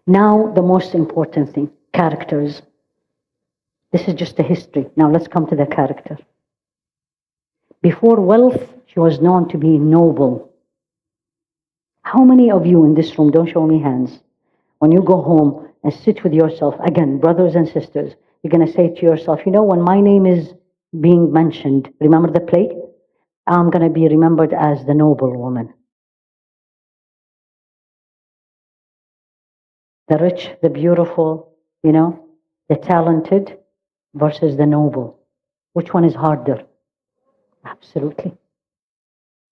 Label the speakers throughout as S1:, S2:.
S1: Now, the most important thing, characters. This is just the history. Now let's come to the character. Before wealth, she was known to be noble. How many of you in this room, don't show me hands, when you go home and sit with yourself, again, brothers and sisters, you're going to say to yourself, you know, when my name is being mentioned, remember the play? I'm going to be remembered as the noble woman. The rich, the beautiful, you know, the talented versus the noble. Which one is harder? Absolutely.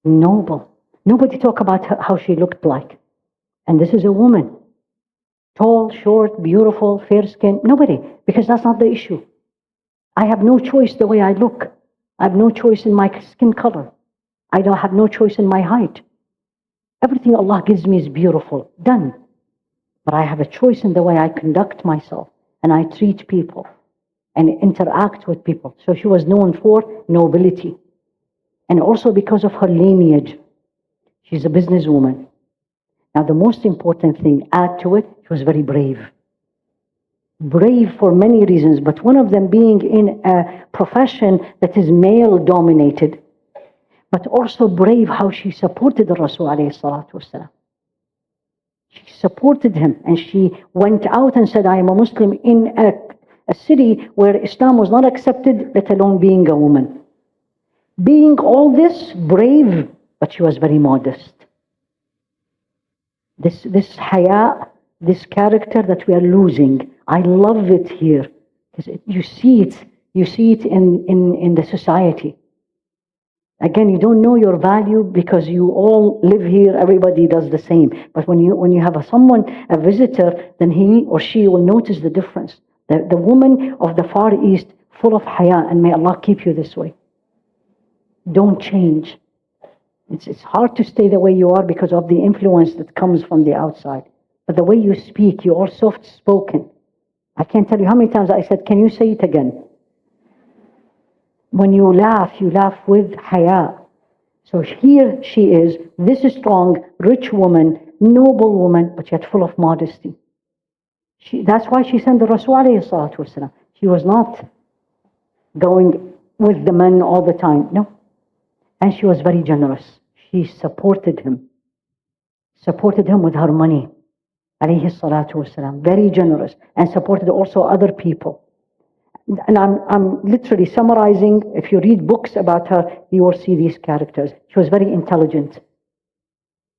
S1: Noble. Nobody talk about how she looked like. And this is a woman. Tall, short, beautiful, fair skin. Nobody. Because that's not the issue. I have no choice the way I look. I have no choice in my skin color. I don't have no choice in my height. Everything Allah gives me is beautiful. Done. But I have a choice in the way I conduct myself. And I treat people. And interact with people. So she was known for nobility. And also because of her lineage. She's a businesswoman. Now the most important thing, add to it, she was very brave. Brave for many reasons, but one of them being in a profession that is male dominated, but also brave how she supported the Rasul alayhi salatu wasalam. She supported him and she went out and said, I am a Muslim in a city where Islam was not accepted, let alone being a woman. Being all this, brave, but she was very modest. This Haifaa, this character that we are losing, I love it here. Because you see it in the society. Again, you don't know your value because you all live here, everybody does the same. But when you have a visitor, then he or she will notice the difference. The woman of the Far East, full of Haifaa, and may Allah keep you this way. Don't change. It's hard to stay the way you are because of the influence that comes from the outside. But the way you speak, you're all soft-spoken. I can't tell you how many times I said, can you say it again? When you laugh with Haifaa. So here she is, this is strong, rich woman, noble woman, but yet full of modesty. That's why she sent the Rasul alayhi salatu wasalam. She was not going with the men all the time. No. And she was very generous. She supported him with her money, alayhi salatu wasalam. Very generous, and supported also other people. And I'm literally summarizing. If you read books about her, you will see these characters. She was very intelligent,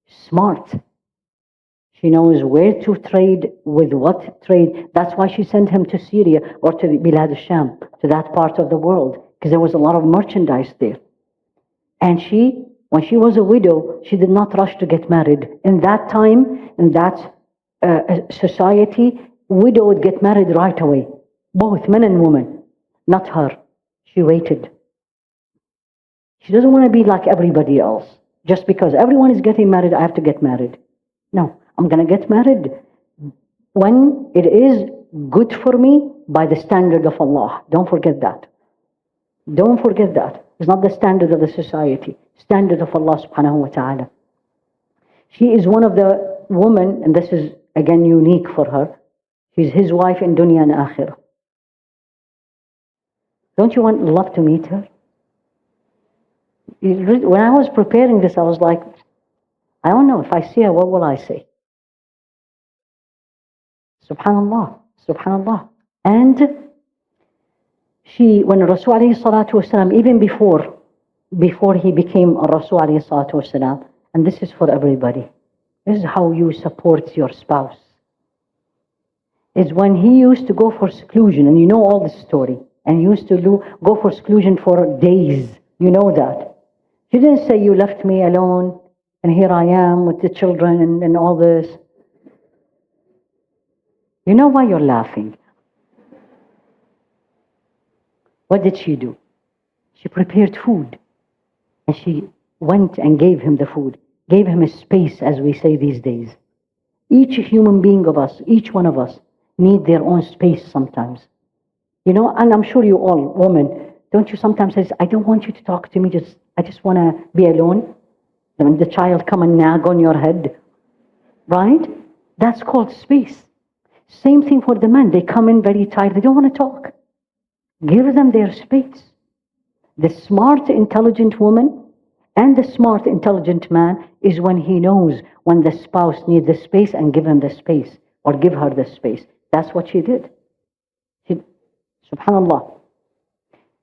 S1: smart. She knows where to trade, with what trade. That's why she sent him to Syria or to Bilad al-Sham, to that part of the world, because there was a lot of merchandise there. And when she was a widow, she did not rush to get married. In that time, in that society, widow would get married right away. Both men and women. Not her. She waited. She doesn't want to be like everybody else. Just because everyone is getting married, I have to get married. No, I'm going to get married when it is good for me by the standard of Allah. Don't forget that. Don't forget that. It's not the standard of the society. Standard of Allah subhanahu wa ta'ala. She is one of the women, and this is again unique for her. She's his wife in dunya and akhirah. Don't you want love to meet her? When I was preparing this, I was like, I don't know, if I see her, what will I say? Subhanallah, subhanallah. And when Rasul alayhi salatu wasalam, even before he became a Rasul alayhi salatu wasalam, and this is for everybody, this is how you support your spouse. Is when he used to go for seclusion, and you know all this story, and used to go for seclusion for days. You know that. He didn't say, you left me alone, and here I am with the children and all this. You know why you're laughing? What did she do? She prepared food. And she went and gave him the food. Gave him a space, as we say these days. Each human being of us, each one of us, need their own space sometimes. You know, and I'm sure you all, women, don't you sometimes say, I don't want you to talk to me, I just want to be alone. When the child come and nag on your head, right? That's called space. Same thing for the men. They come in very tired. They don't want to talk. Give them their space. The smart, intelligent woman and the smart, intelligent man is when he knows when the spouse needs the space and give him the space or give her the space. That's what she did. Subhanallah.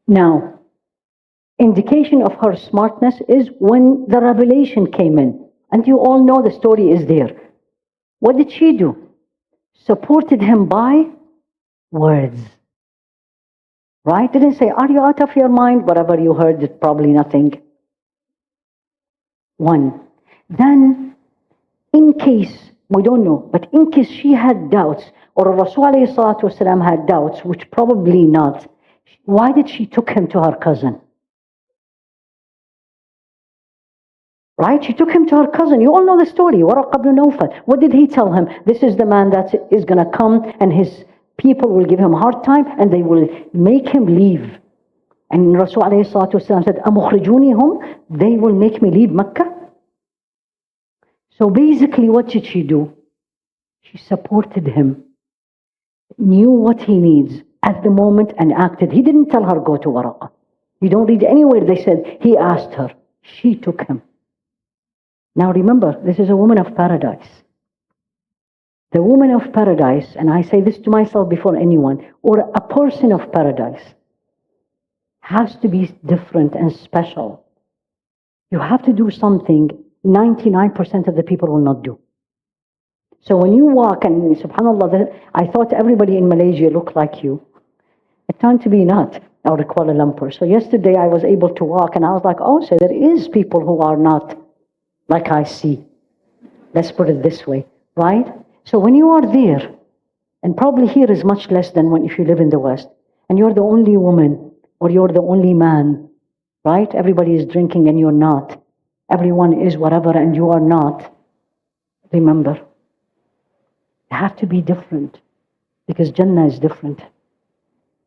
S1: Now, indication of her smartness is when the revelation came in. And you all know the story is there. What did she do? Supported him by words. Right? Didn't say, are you out of your mind? Whatever you heard, it's probably nothing. One. Then, in case, we don't know, but in case she had doubts, or Rasul alayhi salatu wasalam had doubts, which probably not, why did she took him to her cousin? Right? She took him to her cousin. You all know the story. Waraq ibn Nawfal. What did he tell him? This is the man that is going to come and his people will give him a hard time and they will make him leave. And Rasul alayhi salatu wasalam said, Amukhrijunihum, they will make me leave Mecca. So basically what did she do? She supported him, knew what he needs at the moment and acted. He didn't tell her go to Waraq. You don't read anywhere they said he asked her. She took him. Now remember, this is a woman of paradise. The woman of paradise, and I say this to myself before anyone, or a person of paradise, has to be different and special. You have to do something 99% of the people will not do. So when you walk, and subhanAllah, I thought everybody in Malaysia looked like you. It turned to be not, or Kuala Lumpur. So yesterday I was able to walk, and I was like, oh, so there is people who are not like I see. Let's put it this way, right? So when you are there, and probably here is much less than when if you live in the West, and you're the only woman, or you're the only man, right? Everybody is drinking and you're not. Everyone is whatever and you are not. Remember, you have to be different, because Jannah is different.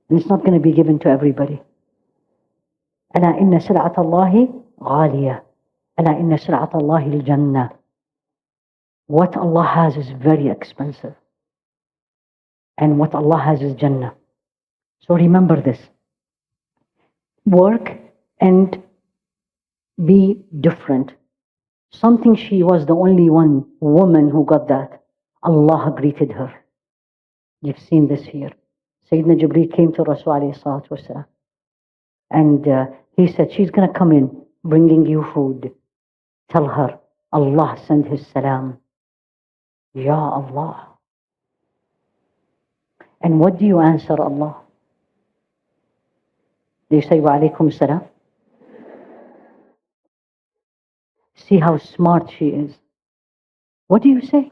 S1: And it's not going to be given to everybody. أَلَا إِنَّ سِلْعَةَ اللَّهِ غَالِيَةٌ أَلَا إِنَّ سِلْعَةَ اللَّهِ الْجَنَّةِ. What Allah has is very expensive. And what Allah has is Jannah. So remember this. Work and be different. Something she was the only one woman who got that. Allah greeted her. You've seen this here. Sayyidina Jibreel came to Rasul alayhi salatu wasalam. And he said, she's going to come in, bringing you food. Tell her, Allah send his salam. Ya Allah. And what do you answer Allah? Do you say, wa alaykum salam? See how smart she is. What do you say?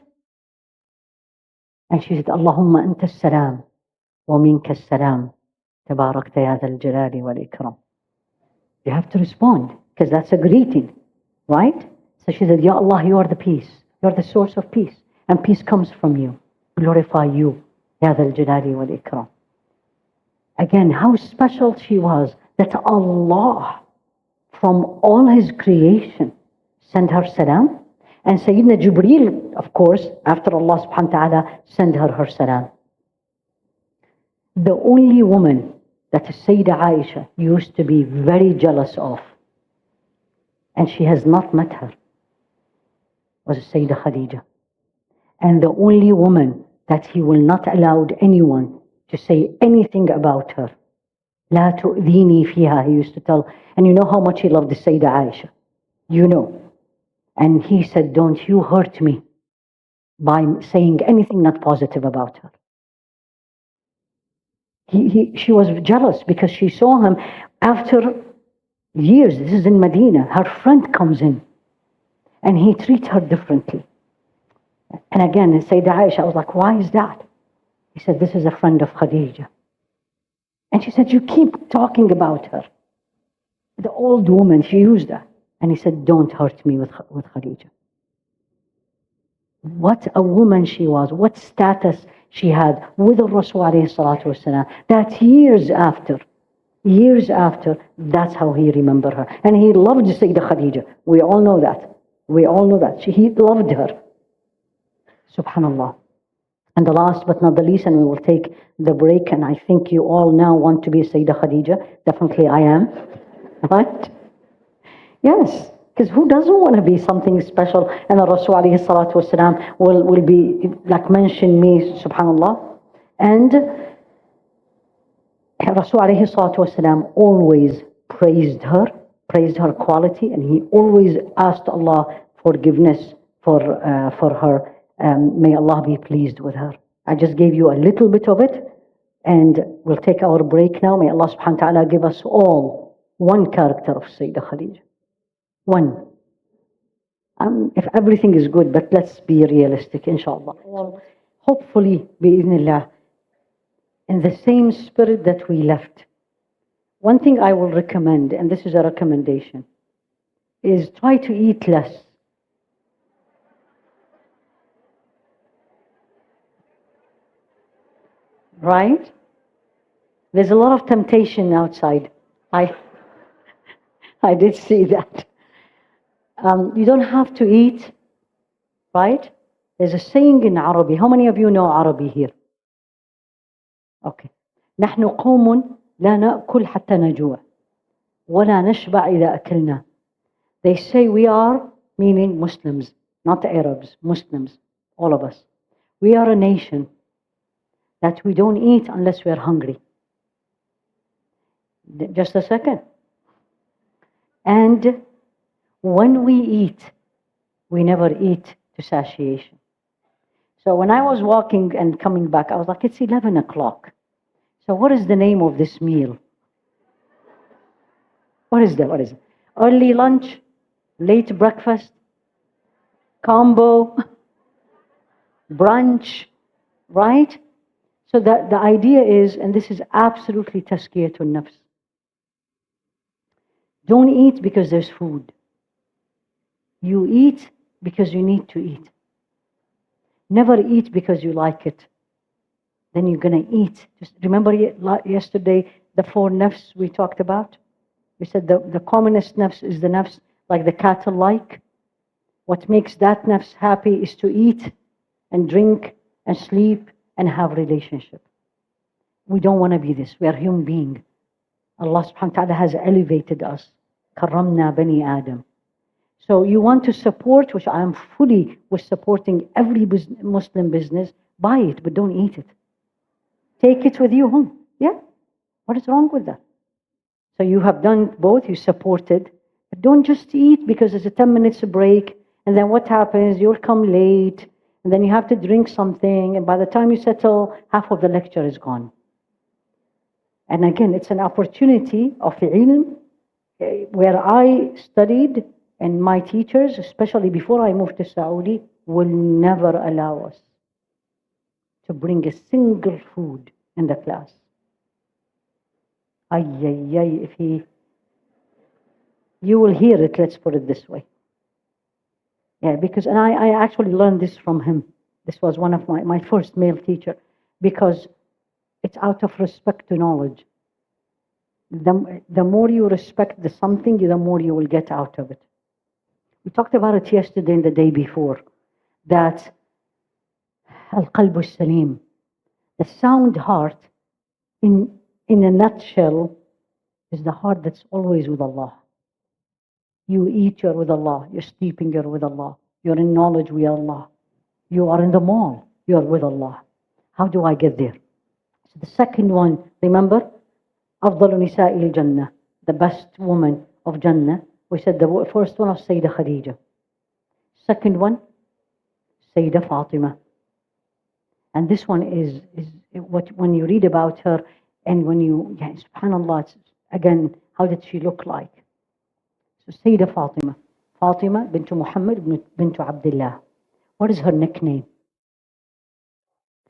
S1: And she said, Allahumma anta salam, wa minka salam, tabarakta ya dhal jalali wal ikram. You have to respond, because that's a greeting, right? So she said, Ya Allah, you are the peace. You are the source of peace. And peace comes from you. Glorify you, ya dhal jalali wal ikram. Again, how special she was that Allah, from all his creation, sent her salam. And Sayyidina Jibreel, of course, after Allah subhanahu wa ta'ala, sent her salam. The only woman that Sayyida Aisha used to be very jealous of, and she has not met her, was Sayyida Khadija. And the only woman that he will not allow anyone to say anything about her. La tu'dhini fiha, he used to tell. And you know how much he loved the Sayyida Aisha. You know. And he said, don't you hurt me by saying anything not positive about her. She was jealous because she saw him after years. This is in Medina. Her friend comes in and he treats her differently. And again, Sayyida Aisha, I was like, why is that? He said, this is a friend of Khadija. And she said, you keep talking about her. The old woman, she used that. And he said, don't hurt me with Khadija. What a woman she was, what status she had with the Rasul alayhi salatu wasalam, that years after, that's how he remembered her. And he loved Sayyidah Khadija. We all know that. He loved her. Subhanallah. And the last but not the least, and we will take the break, and I think you all now want to be Sayyidah Khadija. Definitely I am. Right? Yes. Because who doesn't want to be something special? And the Rasul alayhi salatu wasalam will be, like, mention me, subhanAllah. And Rasul alayhi salatu wasalam always praised her quality, and he always asked Allah forgiveness for her. May Allah be pleased with her. I just gave you a little bit of it, and we'll take our break now. May Allah subhanahu wa ta'ala give us all one character of Sayyidah Khadija. One. If everything is good, but let's be realistic, inshallah. Hopefully, bi'idhnillah, in the same spirit that we left. One thing I will recommend, and this is a recommendation, is try to eat less. Right? There's a lot of temptation outside. I did see that. You don't have to eat, right? There's a saying in Arabic. How many of you know Arabic here? Okay. نحن قوم لا نأكل حتى نجوع ولا نشبع إذا أكلنا. They say we are, meaning Muslims, not Arabs, Muslims, all of us. We are a nation that we don't eat unless we are hungry. Just a second. And when we eat, we never eat to satiation. So when I was walking and coming back, I was like, it's 11 o'clock. So what is the name of this meal? What is that? What is it? Early lunch, late breakfast, combo, brunch, right? So the idea is, and this is absolutely tazkiyatun nafs, don't eat because there's food. You eat because you need to eat. Never eat because you like it. Then you're going to eat. Just remember yesterday the 4 nafs we talked about? We said the commonest nafs is the nafs like the cattle like. What makes that nafs happy is to eat and drink and sleep and have relationship. We don't want to be this. We are human beings. Allah subhanahu wa ta'ala has elevated us. Karramna bani Adam. So you want to support, which I am fully with supporting every Muslim business, buy it, but don't eat it. Take it with you home. Yeah? What is wrong with that? So you have done both, you supported, but don't just eat because it's a 10 minutes break, and then what happens? You'll come late, and then you have to drink something, and by the time you settle, half of the lecture is gone. And again, it's an opportunity of ilm, where I studied, and my teachers, especially before I moved to Saudi, will never allow us to bring a single food in the class. You will hear it, let's put it this way. Yeah, because, and I actually learned this from him. This was one of my first male teacher, because it's out of respect to knowledge. The more you respect the something, the more you will get out of it. We talked about it yesterday and the day before, that al-qalbu salim, the sound heart, in a nutshell, is the heart that's always with Allah. You eat, you're with Allah. You're sleeping, you're with Allah. You're in knowledge with Allah. You are in the mall, you're with Allah. How do I get there? So the second one, remember, أفضل نساء الجنة, the best woman of Jannah. We said the first one was Sayyidah Khadija. Second one, Sayyidah Fatima. And this one is what, when you read about her, and when you, subhanAllah, it's, again, how did she look like? So Sayyidah Fatima. Fatima bint Muhammad bint Abdullah. What is her nickname?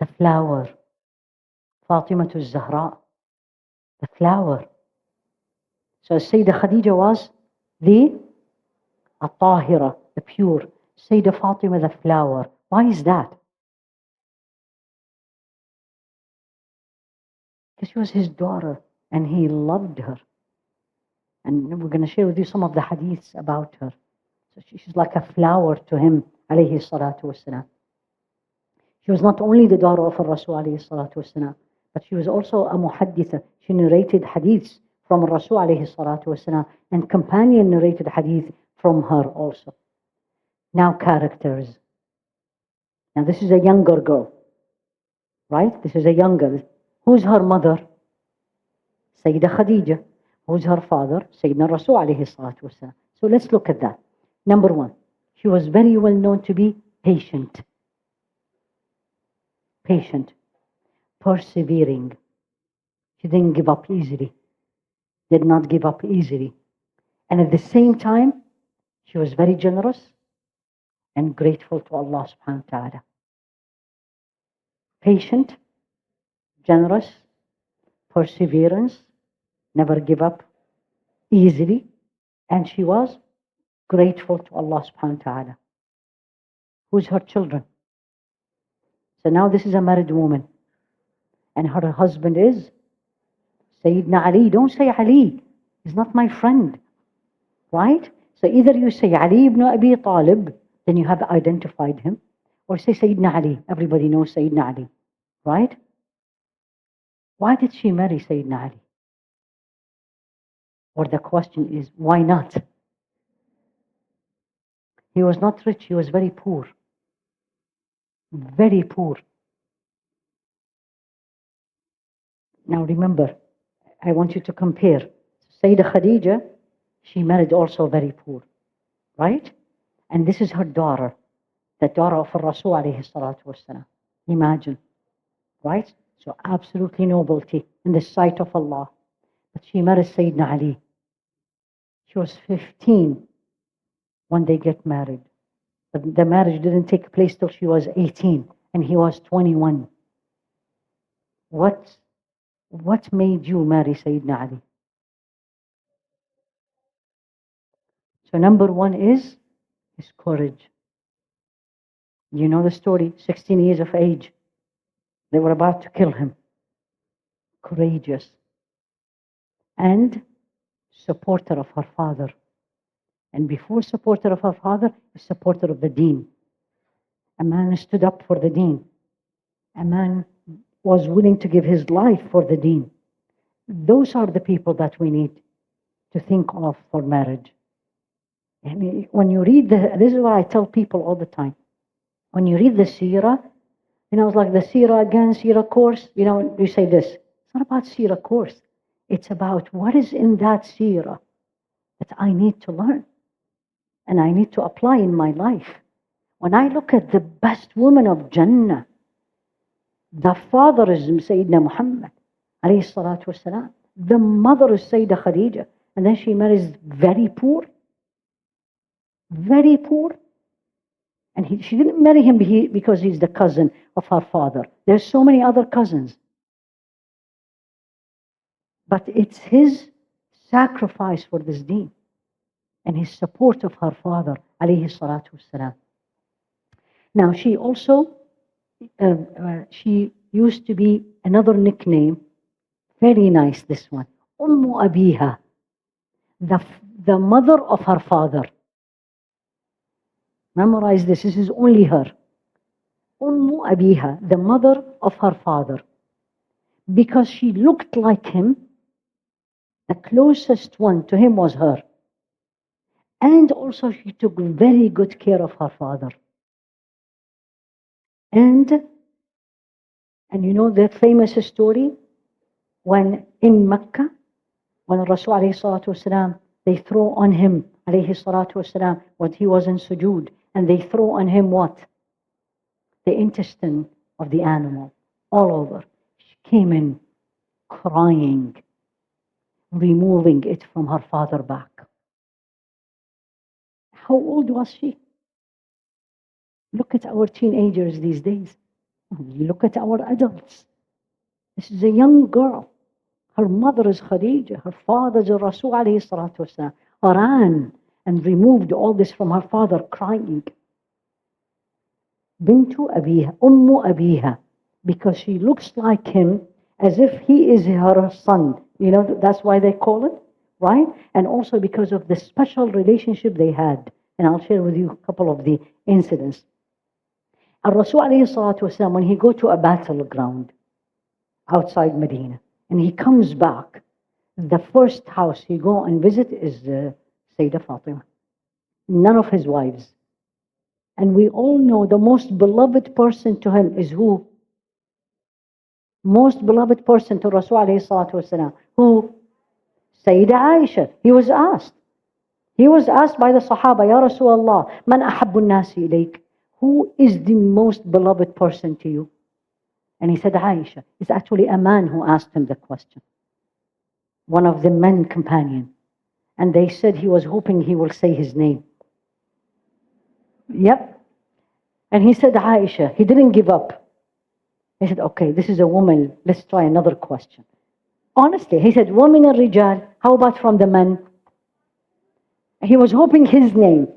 S1: The flower. Fatima to Zahra. The flower. So Sayyidah Khadija was the At-Tahira, the pure. Sayyidah Fatima, the flower. Why is that? Because she was his daughter and he loved her. And we're going to share with you some of the hadiths about her. So she's like a flower to him, alayhi salatu wasalam. She was not only the daughter of Rasul alayhi salatu wasalam, but she was also a muhadditha. She narrated hadiths from Rasul alayhi salatu wasalam, and companion narrated hadith from her also. Now characters. Now this is a younger girl, right? This is a young girl. Who's her mother? Sayyidah Khadija. Who's her father? Sayyidina Rasul alayhi salatu wasalam. So let's look at that. Number one, she was very well known to be patient. Patient. Persevering. She didn't give up easily. Did not give up easily. And at the same time, she was very generous and grateful to Allah subhanahu wa ta'ala. Patient, generous, perseverance, never give up easily, and she was grateful to Allah subhanahu wa ta'ala. Who's her children? So now this is a married woman, and her husband is Sayyidina Ali. Don't say Ali. He's not my friend. Right? So either you say Ali ibn Abi Talib, then you have identified him, or say Sayyidina Ali. Everybody knows Sayyidina Ali. Right? Why did she marry Sayyidina Ali? Or the question is, why not? He was not rich, he was very poor. Very poor. Now remember, I want you to compare. Sayyidah Khadija, she married also very poor. Right? And this is her daughter, the daughter of Rasul alayhi salatu wasalam. Imagine. Right? So absolutely nobility in the sight of Allah. But she married Sayyidina Ali. She was 15 when they get married. But the marriage didn't take place till she was 18 and he was 21. What made you marry Sayyidina Ali? So number one is his courage. You know the story, 16 years of age. They were about to kill him. Courageous. And supporter of her father. And before supporter of her father, a supporter of the deen. A man stood up for the deen. A man was willing to give his life for the deen. Those are the people that we need to think of for marriage. And when you read this is what I tell people all the time. When you read the seerah, it's like the seerah again, seerah course, you say this. It's not about seerah course. It's about what is in that seerah that I need to learn and I need to apply in my life. When I look at the best woman of Jannah, the father is Sayyidina Muhammad, alayhi salatu wasalam. The mother is Sayyidah Khadija. And then she marries very poor. Very poor. And she didn't marry him because he's the cousin of her father. There's so many other cousins. But it's his sacrifice for this deen and his support of her father, alayhi salatu wasalam. Now she also, she used to be another nickname, very nice this one, Ummu Abiha, the mother of her father. Memorize this is only her. Ummu Abiha, the mother of her father. Because she looked like him, the closest one to him was her. And also she took very good care of her father. And you know the famous story when in Mecca, when Rasul alayhi salatu wasalam, they throw on him alayhi salatu wasalam, when he was in sujood, and they throw on him what? The intestine of the animal all over. She came in crying, removing it from her father's back. How old was she? Look at our teenagers these days. Look at our adults. This is a young girl. Her mother is Khadija. Her father is Rasul alayhi salatu wasalam. Ran and removed all this from her father, crying. Bintu Abiha, Ummu Abiha, because she looks like him as if he is her son. That's why they call it, right? And also because of the special relationship they had. And I'll share with you a couple of the incidents. Rasul alayhi salatu wasalam, when he go to a battleground outside Medina, and he comes back, the first house he go and visit is Sayyidah Fatima. None of his wives. And we all know the most beloved person to him is who? Most beloved person to Rasul alayhi salatu wasalam. Who? Sayyidah Aisha. He was asked. He was asked by the Sahaba, Ya Rasulullah, Man ahabbu nasi ilayk? Who is the most beloved person to you? And he said, Aisha. It's actually a man who asked him the question. One of the men companion. And they said he was hoping he will say his name. Yep. And he said, Aisha. He didn't give up. He said, okay, this is a woman. Let's try another question. Honestly, he said, Women and Rijal. How about from the men? He was hoping his name.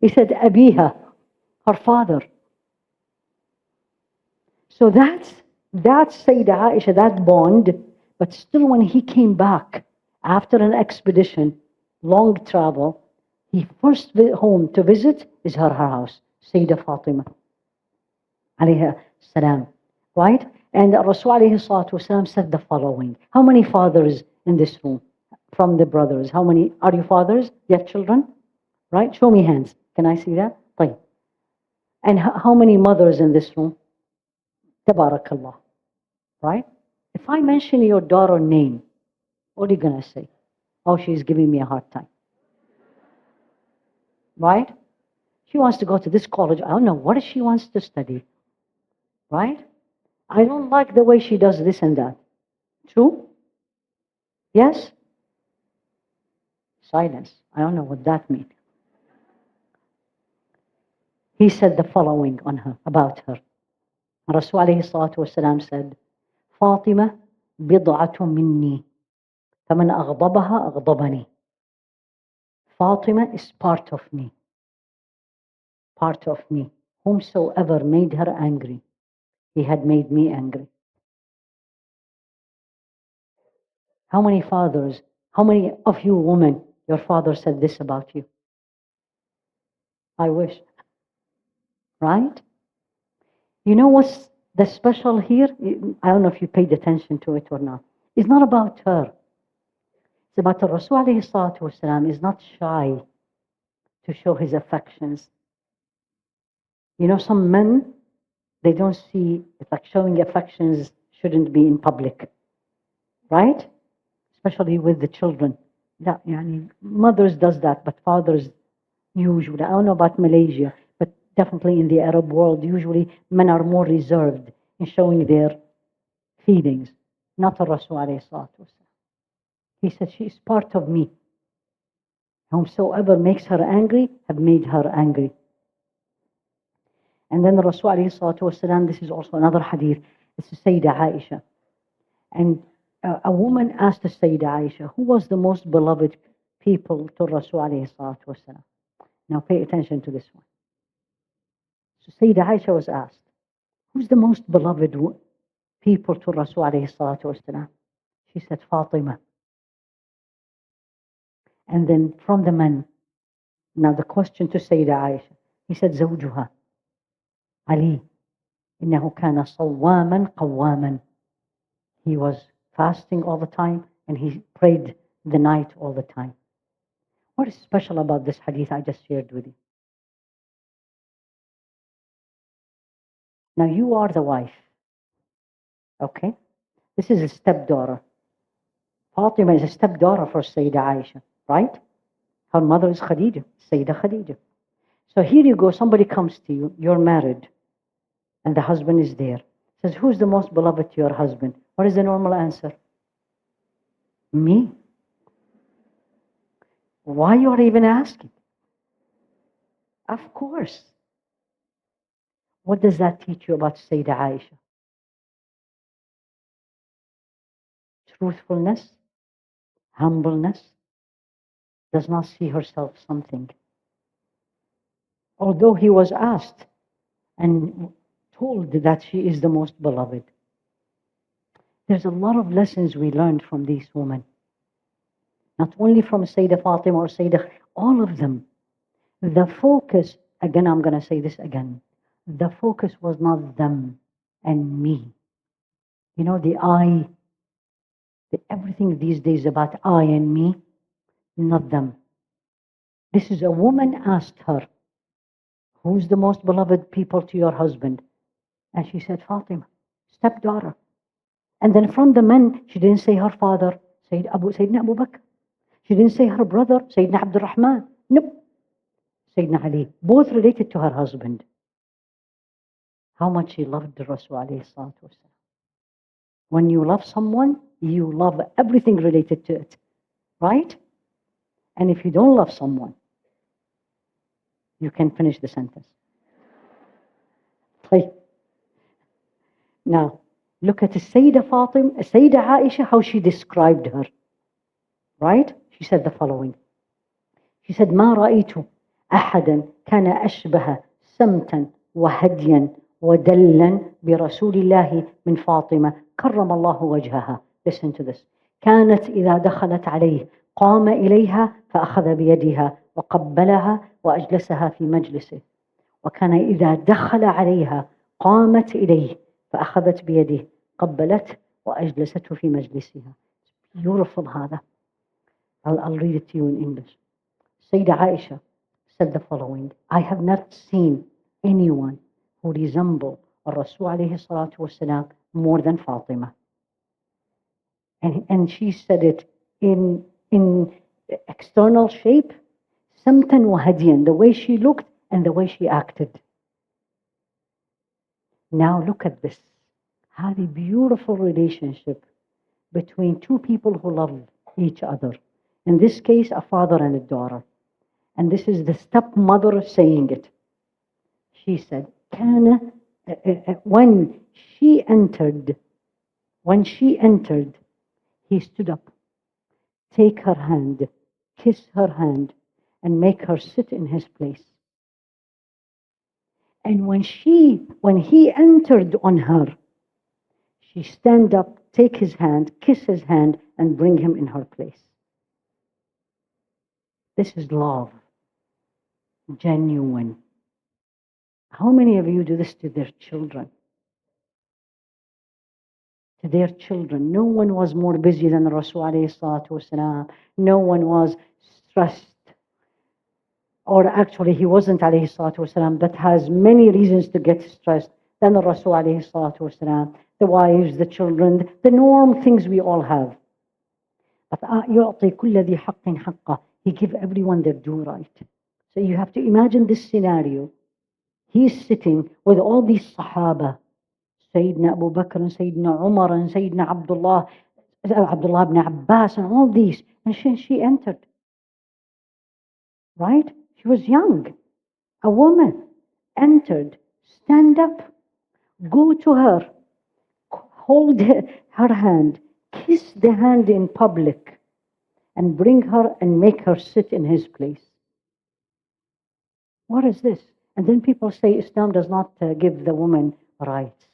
S1: He said, Abiha, her father. So that's Sayyidah Aisha, that bond. But still, when he came back after an expedition, long travel, he first home to visit is her house, Sayyidah Fatima, alayha salam. Right? And Rasul alayhi salatu wasalam said the following. How many fathers in this room? From the brothers. How many? Are you fathers? You have children? Right? Show me hands. Can I see that? طيب. And how many mothers in this room? Tabarakallah. Right? If I mention your daughter name, what are you going to say? Oh, she's giving me a hard time. Right? She wants to go to this college. I don't know what she wants to study. Right? I don't like the way she does this and that. True? Yes? Silence. I don't know what that means. He said the following on her, about her. Rasul alayhi salatu wasalam said, Fatima bid'atu minni. فَمَنْ أَغْضَبَهَا أَغْضَبَنِي. Fatima is part of me. Part of me. Whomsoever made her angry, he had made me angry. How many fathers, how many of you women, your father said this about you? I wish. Right? You know what's the special here? I don't know if you paid attention to it or not. It's not about her. It's about the Rasul alayhi salatu wasalam is not shy to show his affections. You know, some men, they don't see, it's like showing affections shouldn't be in public. Right? Especially with the children. Yeah, mothers does that, but fathers usually, I don't know about Malaysia, but definitely in the Arab world, usually men are more reserved in showing their feelings. Not the Rasul alayhi salatu wasalam. He said, she is part of me. Whomsoever makes her angry, have made her angry. And then the Rasul alayhi salatu wasalam, this is also another hadith, it's Sayyidah Aisha. And a woman asked the Sayyidah Aisha, who was the most beloved people to Rasul alayhi salatu wasalam? Now pay attention to this one. So Sayyidah Aisha was asked, who's the most beloved people to Rasul alayhi salatu wasalam? She said, Fatima. And then from the men, now the question to Sayyidah Aisha, he said, زوجها Ali. إنه كان صواما قواما. He was fasting all the time and he prayed the night all the time. What is special about this hadith I just shared with you? Now you are the wife. Okay? This is a stepdaughter. Fatima is a stepdaughter for Sayyidah Aisha, right? Her mother is Khadija, Sayyidah Khadija. So here you go, somebody comes to you, you're married, and the husband is there. Says, who's the most beloved to your husband? What is the normal answer? Me. Why you are even asking? Of course. What does that teach you about Sayyidah Aisha? Truthfulness, humbleness, does not see herself something. Although he was asked and told that she is the most beloved. There's a lot of lessons we learned from these women. Not only from Sayyidah Fatima or Sayyidah, all of them. The focus, again, I'm going to say this again. the focus was not them and me. You know, the I, everything these days about I and me, not them. This is a woman asked her, who's the most beloved people to your husband? And she said, Fatima, stepdaughter. And then from the men, she didn't say her father, Sayyidina Abu Bakr. She didn't say her brother, Sayyidina Abdul Rahman. No, Sayyidina Ali. Both related to her husband. How much she loved the Rasul alayhi salatu wasalam. When you love someone, you love everything related to it. Right? And if you don't love someone, you can finish the sentence. Now, look at the Sayyidah Fatima, Sayyidah Aisha, how she described her. Right? She said the following. She said, ما رأيت أحدا كان أشبه سمتا وهديا ودلا برسول الله من فاطمة كرم الله وجهها. Listen to this. كانت إذا دخلت عليه قام إليها فأخذ بيدها وقبلها وأجلسها في مجلسه. وكان إذا دخل عليها قامت إليه فأخذت بيده قبلته وأجلسته في مجلسها. Beautiful هذا. I'll read it to you in English. Sayyidah Aisha said the following. I have not seen anyone who resembled Rasul alayhi salatu wasalam more than Fatima. And she said it in external shape, samtan wa hadiyan, the way she looked and the way she acted. Now look at this. How a beautiful relationship between two people who love each other. In this case, a father and a daughter. And this is the stepmother saying it. She said, when she entered, he stood up, take her hand, kiss her hand, and make her sit in his place. And when he entered on her, she stand up, take his hand, kiss his hand, and bring him in her place. This is love. Genuine. How many of you do this to their children? To their children. No one was more busy than Rasul alayhi salatu wasalam. No one was stressed. Or actually, he wasn't alayhi salatu wasalam, but has many reasons to get stressed than the Rasul alayhi salatu wasalam. The wives, the children, the norm things we all have. But يُعطي كل ذي حق حقه. He gives everyone their due right. So you have to imagine this scenario. He's sitting with all these Sahaba, Sayyidina Abu Bakr and Sayyidina Umar and Sayyidina Abdullah ibn Abbas and all these. And she entered. Right? She was young. A woman entered. Stand up. Go to her. Hold her hand. Kiss the hand in public. And bring her and make her sit in his place. What is this? And then people say Islam does not give the woman rights.